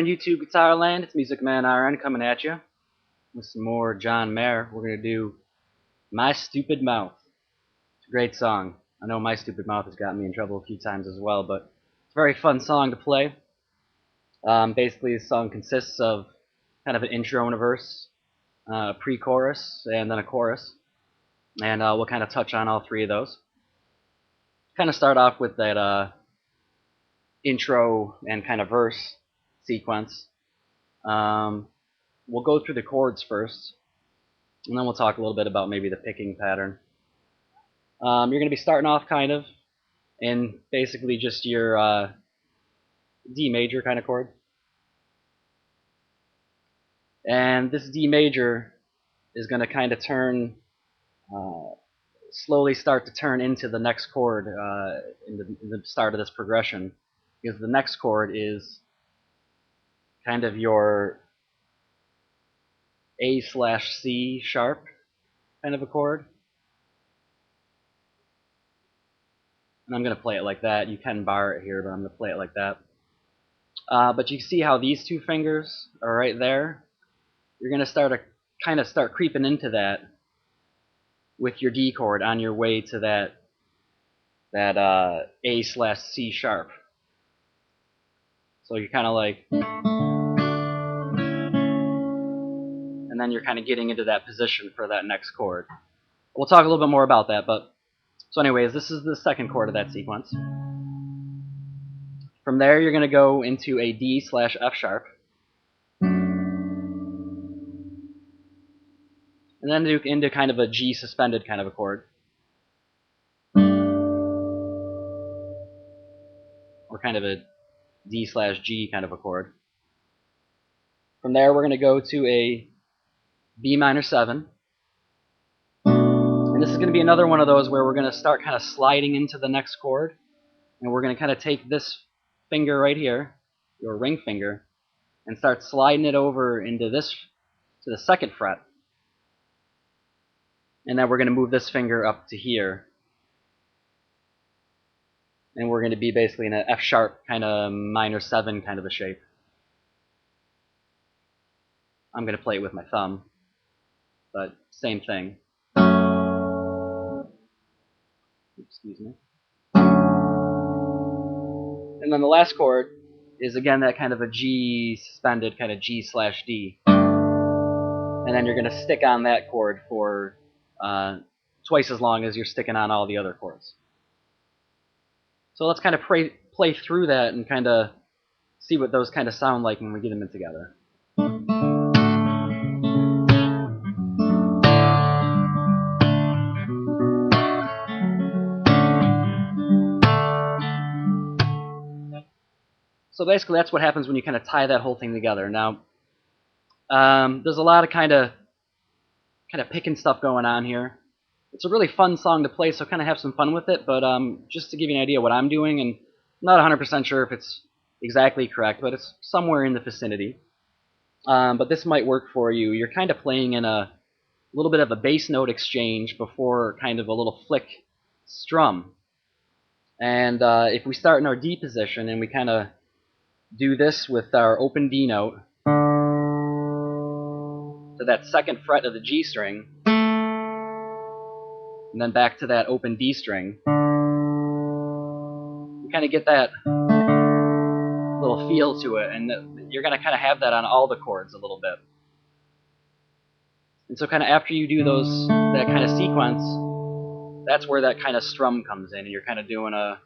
in YouTube Guitar Land. It's Music Man RN coming at you with some more John Mayer. We're going to do My Stupid Mouth. It's a great song. I know My Stupid Mouth has gotten me in trouble a few times as well, but it's a very fun song to play. Basically, the song consists of kind of an intro and a verse, a pre-chorus, and then a chorus. And we'll kind of touch on all three of those. Kind of start off with that intro and kind of verse sequence. We'll go through the chords first, and then we'll talk a little bit about maybe the picking pattern. You're going to be starting off kind of in basically just your D major kind of chord. And this D major is going to kind of turn, slowly start to turn into the next chord in the start of this progression, because the next chord is kind of your A/C sharp kind of a chord. And I'm going to play it like that. You can bar it here, but I'm going to play it like that. But you see how these two fingers are right there? You're going to start creeping into that with your D chord on your way to that A/C sharp. So you're kind of like, and then you're kind of getting into that position for that next chord. We'll talk a little bit more about that, but so anyways, this is the second chord of that sequence. From there, you're going to go into a D/F sharp, and then into kind of a G suspended kind of a chord, or kind of a D/G kind of a chord. From there, we're going to go to a B minor 7. And this is going to be another one of those where we're going to start kind of sliding into the next chord. And we're going to kind of take this finger right here, your ring finger, and start sliding it over into this, to the second fret. And then we're going to move this finger up to here. And we're going to be basically in an F sharp kind of minor 7 kind of a shape. I'm going to play it with my thumb, but same thing. Excuse me. And then the last chord is again that kind of a G suspended kind of G/D. And then you're going to stick on that chord for twice as long as you're sticking on all the other chords. So let's kind of play through that and kind of see what those kind of sound like when we get them in together. So basically that's what happens when you kind of tie that whole thing together. Now, there's a lot of kind of picking stuff going on here. It's a really fun song to play, so kind of have some fun with it, but just to give you an idea of what I'm doing, and I'm not 100% sure if it's exactly correct, but it's somewhere in the vicinity. But this might work for you. You're kind of playing in a little bit of a bass note exchange before kind of a little flick strum. And if we start in our D position and we kind of do this with our open D note to that second fret of the G string, and then back to that open D string, you kind of get that little feel to it, and you're going to kind of have that on all the chords a little bit. And so kind of after you do that kind of sequence, that's where that kind of strum comes in, and you're kind of doing a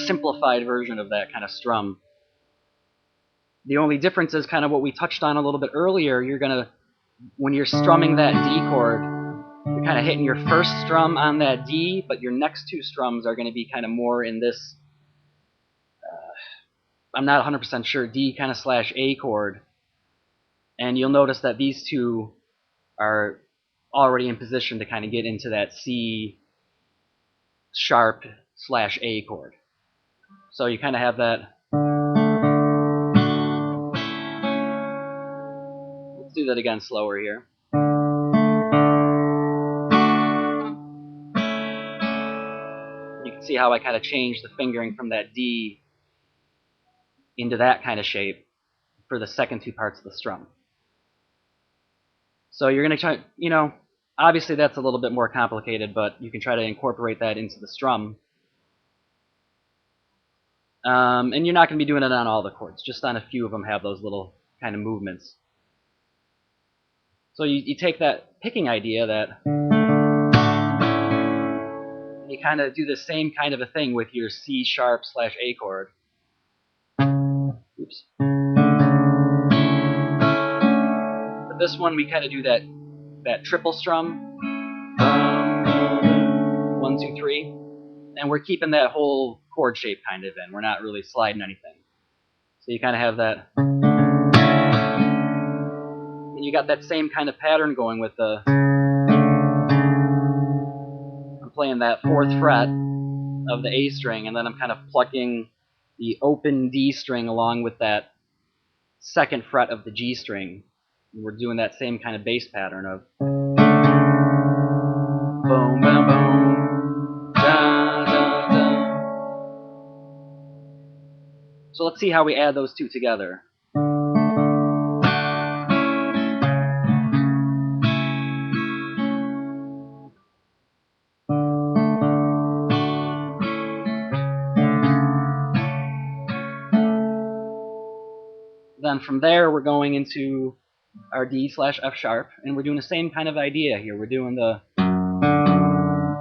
simplified version of that kind of strum. The only difference is kind of what we touched on a little bit earlier. You're going to, when you're strumming that D chord, you're kind of hitting your first strum on that D, but your next two strums are going to be kind of more in this, I'm not 100% sure, D kind of /A chord. And you'll notice that these two are already in position to kind of get into that C sharp/A chord. So you kind of have that. Let's do that again slower here. You see how I kind of change the fingering from that D into that kind of shape for the second two parts of the strum. So you're going to try, obviously that's a little bit more complicated, but you can try to incorporate that into the strum. And you're not going to be doing it on all the chords, just on a few of them have those little kind of movements. So you take that picking idea that you kind of do the same kind of a thing with your C sharp / A chord. Oops. But this one we kind of do that triple strum. 1, 2, 3. And we're keeping that whole chord shape kind of in. We're not really sliding anything. So you kind of have that. And you got that same kind of pattern going with the. I'm playing that 4th fret of the A string, and then I'm kind of plucking the open D string along with that 2nd fret of the G string. And we're doing that same kind of bass pattern of boom, boom, boom, da, da, da. So let's see how we add those two together. Then from there, we're going into our D / F sharp, and we're doing the same kind of idea here. We're doing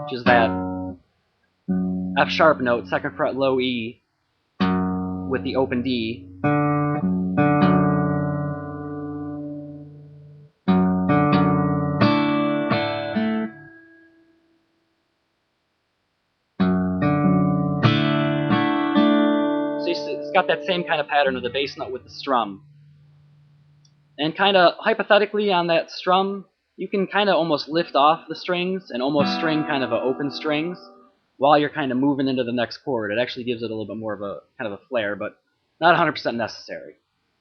just that F sharp note, 2nd fret low E, with the open D. So it's got that same kind of pattern of the bass note with the strum. And kind of hypothetically on that strum, you can kind of almost lift off the strings and almost string kind of a open strings while you're kind of moving into the next chord. It actually gives it a little bit more of a kind of a flair, but not 100% necessary.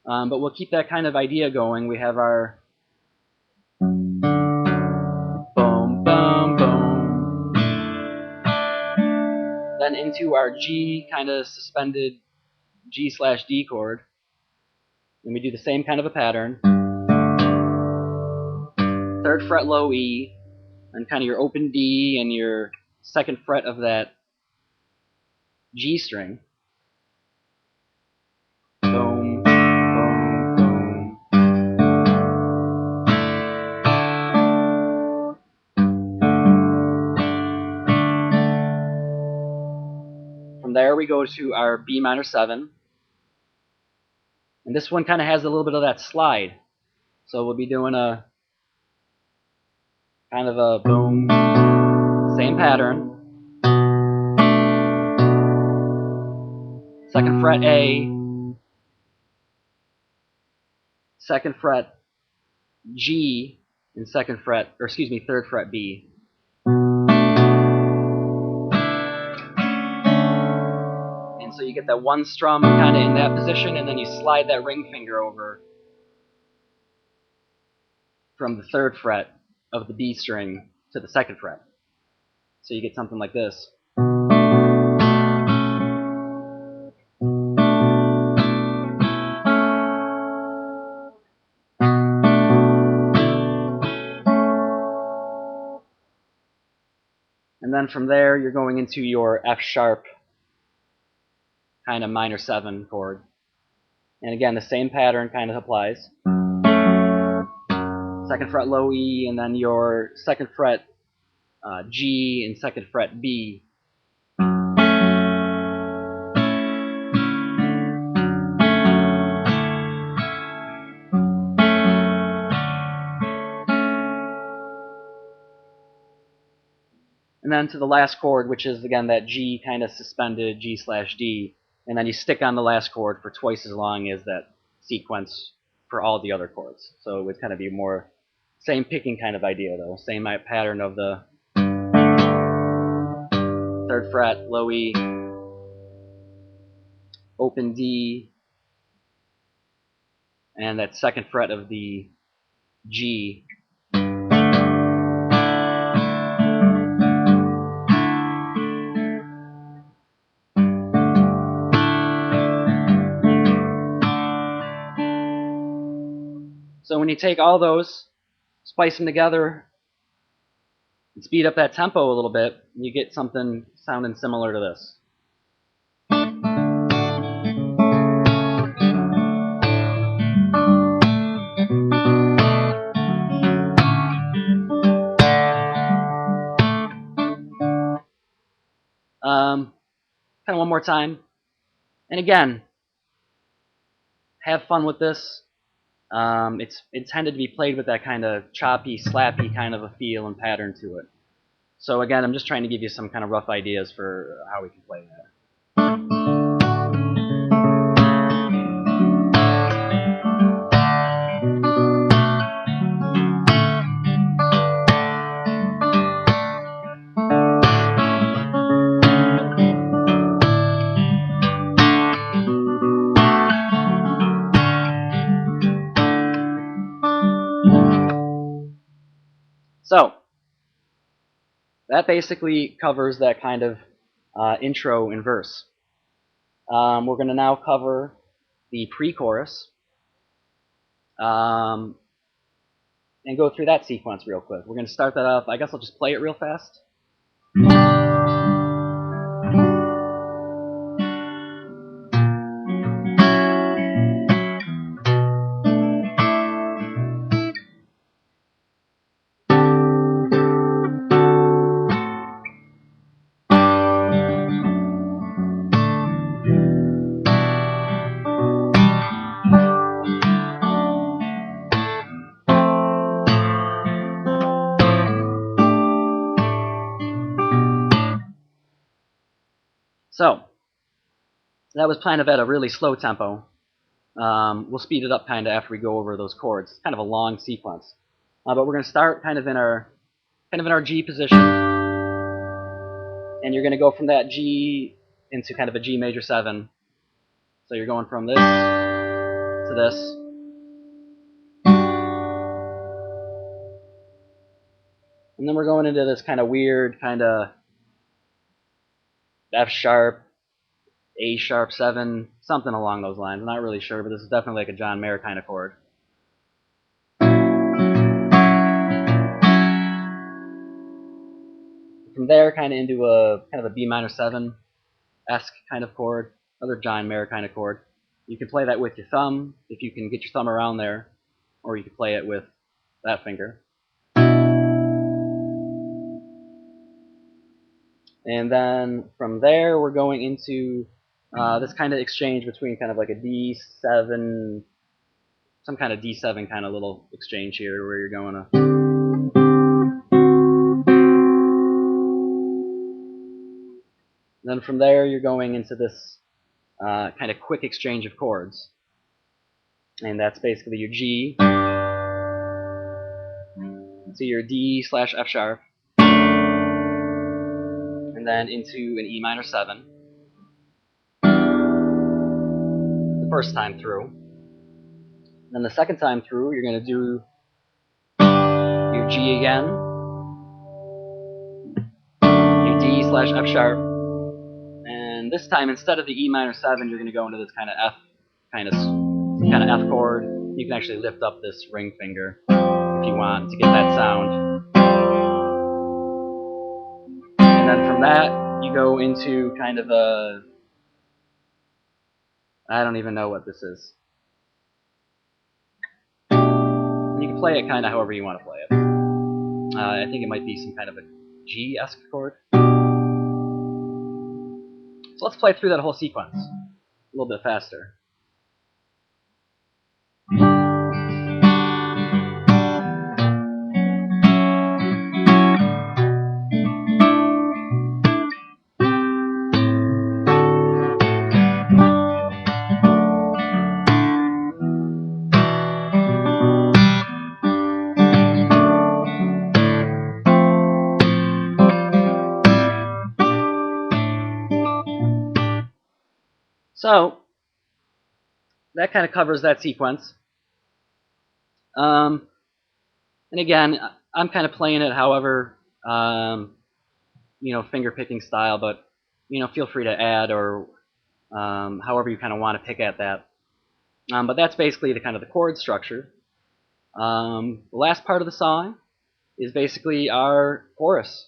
But we'll keep that kind of idea going. We have our boom, boom, boom. Then into our G kind of suspended G / D chord. And we do the same kind of a pattern. 3rd fret low E, and kind of your open D and your 2nd fret of that G string. Boom, boom, boom. From there we go to our B minor 7. And this one kind of has a little bit of that slide. So we'll be doing a kind of a boom, same pattern. 2nd fret A, 2nd fret G, and 3rd fret B. And so you get that one strum kind of in that position, and then you slide that ring finger over from the 3rd fret of the B string to the 2nd fret. So you get something like this. And then from there, you're going into your F sharp kind of minor 7 chord. And again, the same pattern kind of applies. 2nd fret low E, and then your 2nd fret G and 2nd fret B. And then to the last chord, which is again that G kind of suspended G / D, and then you stick on the last chord for twice as long as that sequence for all the other chords. So it would kind of be more same picking kind of idea though, same pattern of the 3rd fret low E, open D, and that 2nd fret of the G. So when you take all those, splice them together, and speed up that tempo a little bit, you get something sounding similar to this. Kind of one more time. And again, have fun with this. It's intended to be played with that kind of choppy, slappy kind of a feel and pattern to it. So again, I'm just trying to give you some kind of rough ideas for how we can play that. So that basically covers that kind of intro and verse. We're going to now cover the pre-chorus and go through that sequence real quick. We're going to start that off. I guess I'll just play it real fast. So that was kind of at a really slow tempo. We'll speed it up kind of after we go over those chords. It's kind of a long sequence, but we're going to start kind of in our G position, and you're going to go from that G into kind of a G major 7. So you're going from this to this. And then we're going into this kind of weird kind of F sharp, A sharp 7, something along those lines. I'm not really sure, but this is definitely like a John Mayer kind of chord. From there, kind of into a kind of a B minor 7-esque kind of chord, another John Mayer kind of chord. You can play that with your thumb if you can get your thumb around there, or you can play it with that finger. And then from there, we're going into this kind of exchange between kind of like a D7, some kind of D7 kind of little exchange here where you're going to. Then from there, you're going into this kind of quick exchange of chords. And that's basically your G to your D slash F sharp, and then into an E minor 7 the first time through. Then the second time through, you're going to do your G again, your D slash F sharp, and this time instead of the E minor 7, you're going to go into this kind of F kind of F chord. You can actually lift up this ring finger if you want to get that sound. And then from that, you go into kind of a, I don't even know what this is. You can play it kind of however you want to play it. I think it might be some kind of a G-esque chord. So let's play through that whole sequence a little bit faster. So that kind of covers that sequence. And again, I'm kind of playing it however, finger picking style, but feel free to add or however you kind of want to pick at that. But that's basically the kind of the chord structure. The last part of the song is basically our chorus.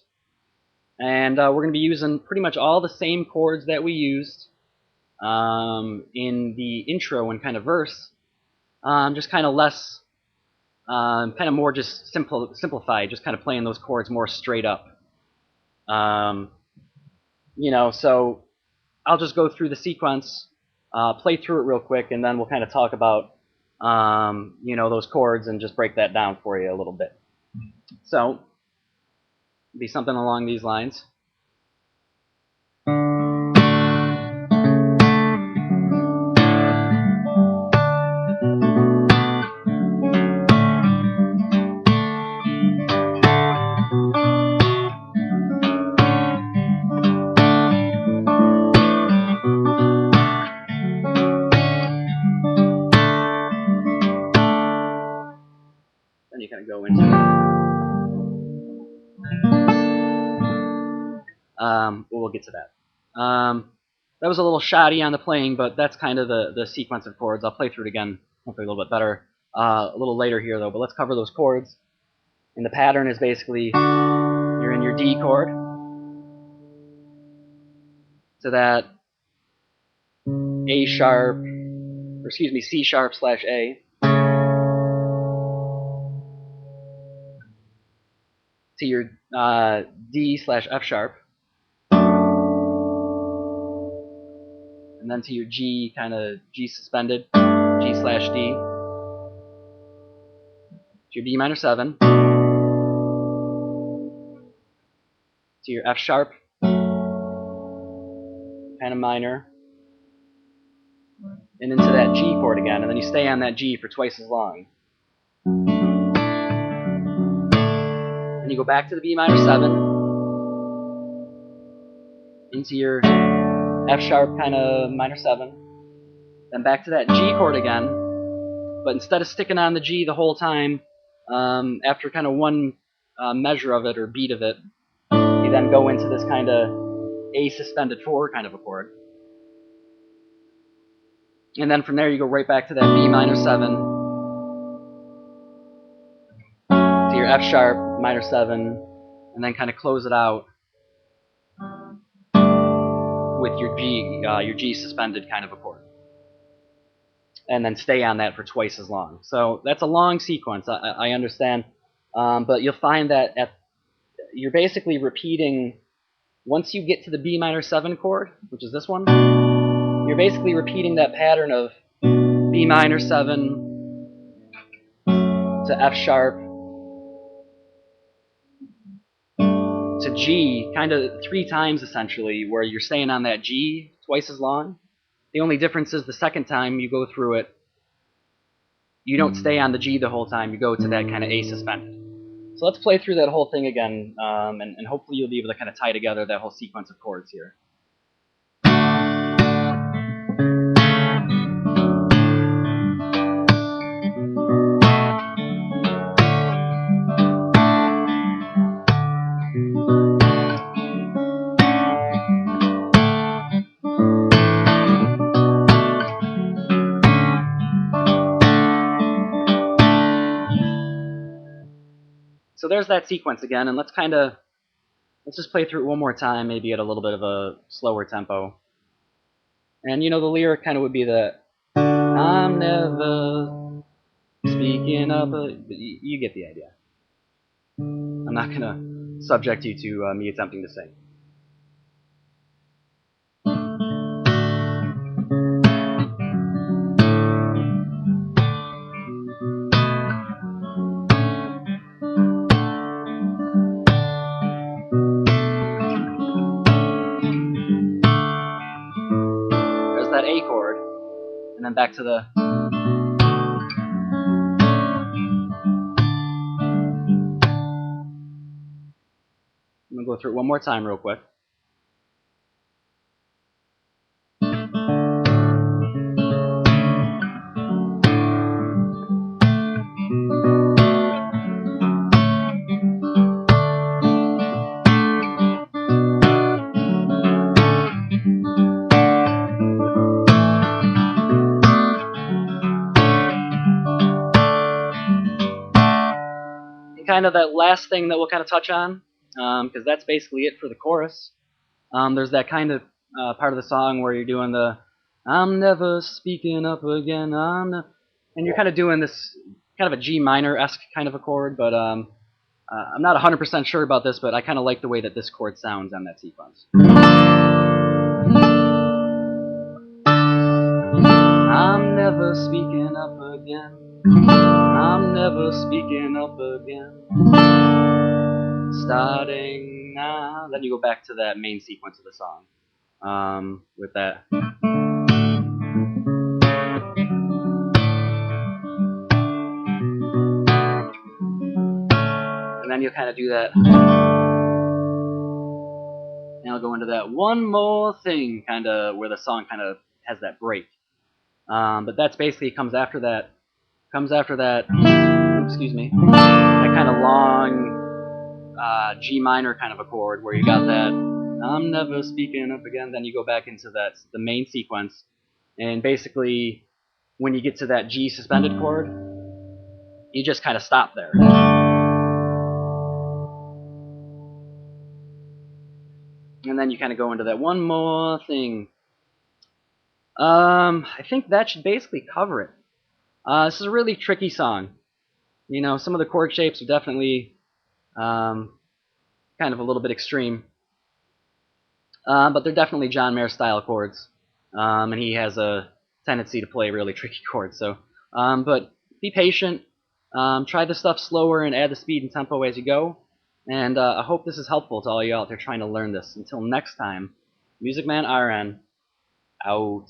And we're going to be using pretty much all the same chords that we used in the intro and kind of verse, just kind of less, kind of more just simplified, just kind of playing those chords more straight up. So I'll just go through the sequence, play through it real quick, and then we'll kind of talk about, those chords and just break that down for you a little bit. So, be something along these lines. Then you kind of go into we'll get to that. That was a little shoddy on the playing, but that's kind of the sequence of chords. I'll play through it again, hopefully a little bit better, a little later here though, but let's cover those chords. And the pattern is basically, you're in your D chord, to that C sharp / A, to your D / F sharp, and then to your G, kind of G suspended, G / D, to your B minor 7, to your F sharp, kind of minor, and into that G chord again, and then you stay on that G for twice as long. And you go back to the B minor 7, into your F sharp, kind of minor 7, then back to that G chord again, but instead of sticking on the G the whole time, after kind of one measure of it or beat of it, you then go into this kind of A suspended 4 kind of a chord. And then from there you go right back to that B minor 7, to your F sharp, minor 7, and then kind of close it out with your G suspended kind of a chord. And then stay on that for twice as long. So that's a long sequence, I understand. But you'll find that you're basically repeating, once you get to the B minor 7 chord, which is this one, you're basically repeating that pattern of B minor 7 to F sharp to G, kind of 3 times essentially, where you're staying on that G twice as long. The only difference is the second time you go through it, you don't stay on the G the whole time, you go to that kind of A suspended. So let's play through that whole thing again, and hopefully you'll be able to kind of tie together that whole sequence of chords here. So there's that sequence again, and let's just play through it one more time, maybe at a little bit of a slower tempo. And the lyric kind of would be that, I'm never speaking up, but you get the idea. I'm not going to subject you to me attempting to sing. There's that A chord, and then back to the... I'm going to go through it one more time real quick. kind of that last thing that we'll kind of touch on, because that's basically it for the chorus. There's that kind of part of the song where you're doing the "I'm never speaking up again," and you're kind of doing this kind of a G minor-esque kind of a chord, but I'm not 100% sure about this, but I kind of like the way that this chord sounds on that sequence. I'm never speaking up again. I'm never speaking up again. Starting now. Then you go back to that main sequence of the song with that. And then you'll kind of do that. And I'll go into that one more thing, kind of where the song kind of has that break. But that's basically comes after that. Excuse me. That kind of long G minor kind of a chord where you got that. I'm never speaking up again. Then you go back into the main sequence, and basically when you get to that G suspended chord, you just kind of stop there. And then you kind of go into that one more thing. I think that should basically cover it. This is a really tricky song. You know, some of the chord shapes are definitely kind of a little bit extreme. But they're definitely John Mayer style chords. And he has a tendency to play really tricky chords. So, but be patient. Try the stuff slower and add the speed and tempo as you go. And I hope this is helpful to all you out there trying to learn this. Until next time, Music Man RN, out.